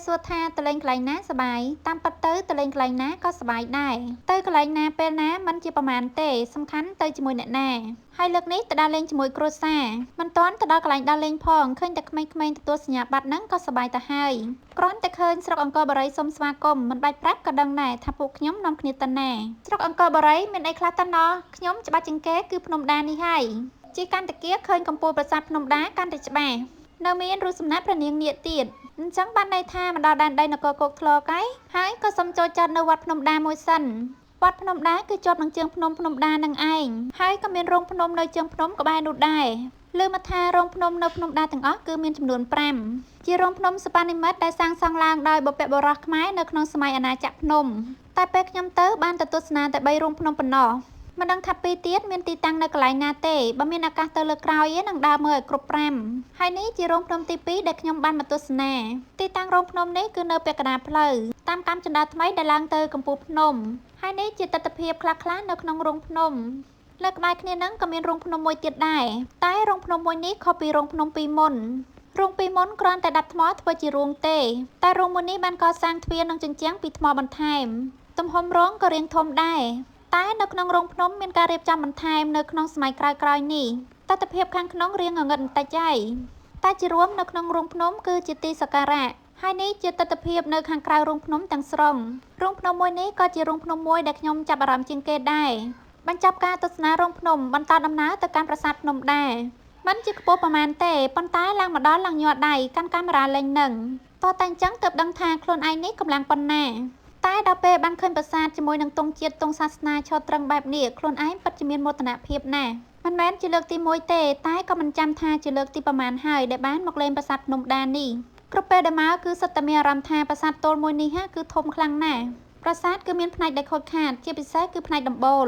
សួរថាទៅលេងកន្លែងណាសប្បាយតាមពិតទៅលេងកន្លែងណាក៏សប្បាយដែរទៅកន្លែងណាពេលណាមិនជាប្រមាណទេសំខាន់ទៅជាមួយអ្នកណាហើយលើកនេះទៅដើរលេងជាមួយគ្រួសារមិនទាន់ទៅដល់កន្លែងដើរលេងផងឃើញតែក្មេងៗទទួលសញ្ញាបត្រហ្នឹងក៏សប្បាយទៅហើយគ្រាន់តែឃើញស្រុកអង្គរបូរីសុំស្វាគមន៍មិនបាច់ប្រាប់ក៏ដឹងដែរថាពួកខ្ញុំនាំគ្នាទៅណាស្រុកអង្គរបូរីមានអីខ្លះតើណោះខ្ញុំច្បាស់ជាងគេគឺភ្នំដានេះហើយជាកាន់តែគៀឃើញកំពូលប្រាសាទភ្នំដាកាន់តែច្បាស់នៅមានរូបសំណាកព្រះនាងនាគទៀតអញ្ចឹងបានន័យថាមកដល់ដែនដីនគរគោកធ្លកហើយក៏សុំចូលចតនៅវត្តភ្នំដាមួយសិនវត្តភ្នំដាគឺជាប់នឹងជើងភ្នំដានឹងឯងហើយក៏មានរោងភ្នំនៅជើងភ្នំក្បែរនោះដែរលើមកថារោងភ្នំនៅភ្នំដាទាំងអស់គឺមានចំនួន5ជារោងភ្នំសិប្បនិមិត្តដែលសាងសង់ឡើងដោយបុព្វបុរសខ្មែរនៅក្នុងសម័យអាណាចក្រភ្នំតែពេលខ្ញុំទៅបានទៅទស្សនាតែ3រោងភ្នំប៉ុណ្ណោះមិនដឹងថាពីទៀតមានទីតាំងនៅកន្លែងណាទេបើមានឱកាសទៅលើក្រោយនឹងដើរមើលឲ្យគ្រប់5ហើយនេះជារោងភ្នំទី2ដែលខ្ញុំបានមកទស្សនាទីតាំងរោងភ្នំនេះគឺនៅពាក់កណ្ដាលផ្លូវតាមកម្មចន្ទាថ្មីដែលឡើងទៅកំពូលភ្នំហើយនេះជាទស្សនវិជ្ជាខ្លះៗនៅក្នុងរោងភ្នំលើក្បែរគ្នានឹងក៏មានរោងភ្នំមួយទៀតដែរតែរោងភ្នំមួយនេះខុសពីរោងភ្នំពីរមុនរោងពីរមុនគ្រាន់តែដាប់ថ្មធ្វើជារោងទេតែរោងមួយនេះបានកសាងទ្វារនិងជញ្ជាំងពីថ្មបន្ថែមទំហំរោងក៏រាងធំដែរតែនៅក្នុងរោងភ្នំមានការរៀបចំបន្ថែមនៅក្នុងសម័យក្រោយៗនេះទស្សនវិជ្ជាខាងក្នុងរាងងងឹតបន្តិចហើយតែជារួមនៅក្នុងរោងភ្នំគឺជាទីសក្ការៈហើយនេះជាទស្សនវិជ្ជានៅខាងក្រៅរោងភ្នំទាំងស្រុងរោងភ្នំមួយនេះក៏ជារោងភ្នំមួយដែលខ្ញុំចាប់អារម្មណ៍ជាងគេដែរបញ្ចប់ការទស្សនារោងភ្នំបន្តដំណើរទៅកាន់ប្រាសាទភ្នំដាមិនជាខ្ពស់ប្រមាណទេប៉ុន្តែឡើងមកដល់ឡើងញ័រដៃកាន់កាមេរ៉ាលេងនឹងតោះតែអញ្ចឹងទើបដឹងថាខ្លួនឯងនេះកម្លាំងប៉ុណ្ណាតែដល់ពេលបានឃើញប្រាសាទជាមួយនឹងទង់ជាតិទង់សាសនាឈរត្រឹងបែបនេះខ្លួនឯងពិតជាមានមោទនភាពណាស់មិនមែនជាលើកទី1ទេតែក៏មិនចាំថាជាលើកទីប្រមាណហើយដែលបានមកលេងប្រាសាទភ្នំដានេះគ្រប់ពេលដែលមកគឺសុទ្ធតែមានអារម្មណ៍ថាប្រាសាទទោលមួយនេះគឺធំខ្លាំងណាស់ប្រាសាទគឺមានផ្នែកដែលខូចខាតជាពិសេសគឺផ្នែកដំបូល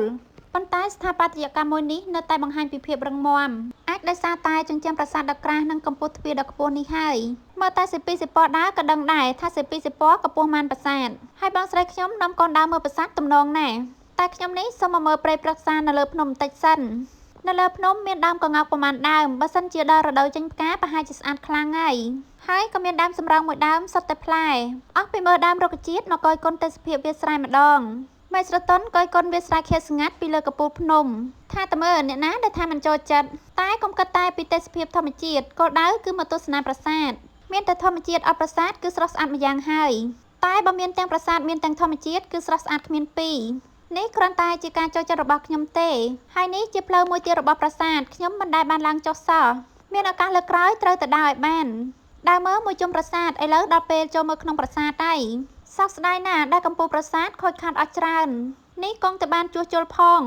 ប៉ុន្តែស្ថាបត្យកម្មមួយនេះនៅតែបង្ហាញពីភាពរឹងមាំអាចដោយសារតែជញ្ជាំងប្រាសាទដ៏ក្រាស់និងកម្ពស់ទ្វារដ៏ខ្ពស់នេះហើយមើលតែសិពីសិពណ៌ដើរក៏ដឹងដែរថាសិពីសិពណ៌កម្ពស់ម៉ានប្រាសាទហើយបងស្រីខ្ញុំនាំកូនដើរមើលប្រាសាទទំនងណាស់តែខ្ញុំនេះសូមមកមើលព្រៃព្រឹក្សានៅលើភ្នំបន្តិចសិននៅលើភ្នំមានដើមក្ងោកប្រមាណដើមបើសិនជាដល់រដូវចេញផ្កាប្រហែលជាស្អាតខ្លាំងហើយក៏មានដើមសម្រងមួយដើមសុទ្ធតែផ្លែអស់ពីមើលដើមរុក្ខជាតិមកកយគុណទេសភាពវាស្រែម្ដងមេស្រទន់កយគុណវាស្រែខៀវស្ងាត់ពីលើកំពូលភ្នំថាតើមើលអ្នកណាដែលថាមិនចូលចិត្តតែកុំគិតតែពីទេសភាពធម្មជាតិគោលដៅគឺមកទស្សនាប្រាសាទមានតែធម្មជាតិអត់ប្រាសាទគឺស្រស់ស្អាតម្យ៉ាងហើយតែបើមានទាំងប្រាសាទមានទាំងធម្មជាតិគឺស្រស់ស្អាតគ្មានពីរនេះគ្រាន់តែជាការចូលចិត្តរបស់ខ្ញុំទេហើយនេះជាផ្លូវមួយទៀតរបស់ប្រាសាទខ្ញុំមិនដែលបានឡើងចុះសោះមានឱកាសលើកក្រោយត្រូវទៅដើរឲ្យបានដើរមើលមួយជុំប្រាសាទឥឡូវដល់ពេលចូលមើលក្នុងប្រាសាទហើយសោកស្ដាយណាស់ដែលកំពូលប្រាសាទខូចខាតអស់ច្រើននេះគង់តែបានជួសជុលផង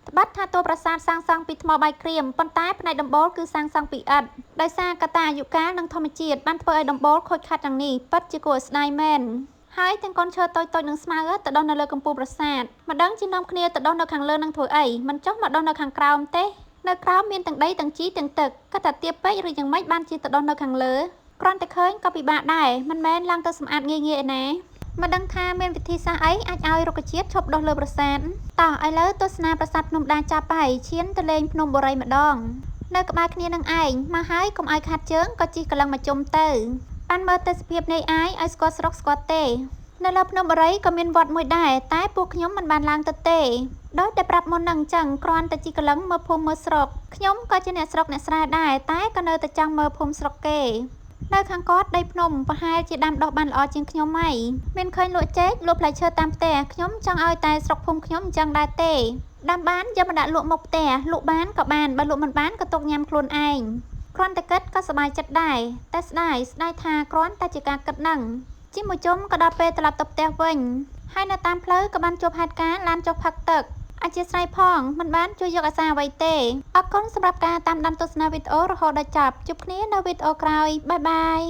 ត្បិតថាតួប្រាសាទសាងសង់ពីថ្មបាយក្រៀមប៉ុន្តែផ្នែកដំបូលគឺសាងសង់ពីឥដ្ឋដោយសារកត្តាអាយុកាលនិងធម្មជាតិបានធ្វើឲ្យដំបូលខូចខាតយ៉ាងនេះពិតជាគួរឲ្យស្ដាយមែនហើយទាំងកូនឈើតូចៗនឹងស្មៅទៅដុះនៅលើកំពូលប្រាសាទម្ដងជានាំគ្នាទៅដុះនៅខាងលើនឹងធ្វើអីមិនចុះមកដុះនៅខាងក្រោមទេនៅក្រោមមានទាំងដីទាំងជីទាំងទឹកគាត់ថាទាបពេកឬយ៉ាងម៉េចបានជាទៅដុះនៅខាងលើគ្រាន់តែឃើញក៏ពិបាកដែរមិនមែនឡើងទៅសម្អាតងាយៗឯណាមិនដឹងថាមានវិធីសាស្ត្រអីអាចឲ្យរុក្ខជាតិឈប់ដុះលើប្រាសាទតោះឥឡូវទស្សនាប្រាសាទភ្នំដាចាប់ហើយឈានទៅលេងភ្នំបូរីម្ដងនៅក្បែរគ្នានឹងឯងមកហើយកុំឲ្យខាត់ជើងក៏ជិះកលឹងមកជុំទៅបានមើលទេសភាពនៃឯងឲ្យស្គាល់ស្រុកស្គាល់ទេនៅលើភ្នំបូរីក៏មានវត្តមួយដែរតែពួកខ្ញុំមិនបានឡើងទៅទេដោយតែប្រាប់មុននឹងអញ្ចឹងគ្រាន់តែជិះកលឹងមើលភូមិមើលស្រុកខ្ញុំក៏ជាអ្នកស្រុកអ្នកស្រែដែរតែក៏នៅតែចង់មើលភូមិស្រុកគេនៅខាងគាត់ដីភ្នំប្រហែលជាដាំដុះបានល្អជាងខ្ញុំហើយមានឃើញលក់ចេកលក់ផ្លែឈើតាមផ្ទះខ្ញុំចង់ឲ្យតែស្រុកភូមិខ្ញុំអញ្ចឹងដែរទេដាំបានយកមកដាក់លក់មុខផ្ទះលក់បានក៏បានបើលក់មិនបានក៏ទុកញ៉ាំខ្លួនឯងគ្រាន់តែគិតក៏សប្បាយចិត្តដែរតែស្ដាយថាគ្រាន់តែជាការគិតហ្នឹងជិះមួយជុំក៏ដល់ពេលត្រឡប់ទៅផ្ទះវិញហើយនៅតាមផ្លូវក៏បានជួបហេតុការណ៍ឡានចុះផឹកទឹកអធិស្ឋានផងមិនបានជួយយកអាសាអ្វីទេអរគុណសម្រាប់ការតាមដានទស្សនាវីដេអូរហូតដល់ចប់ជួបគ្នានៅវីដេអូក្រោយបាយបាយ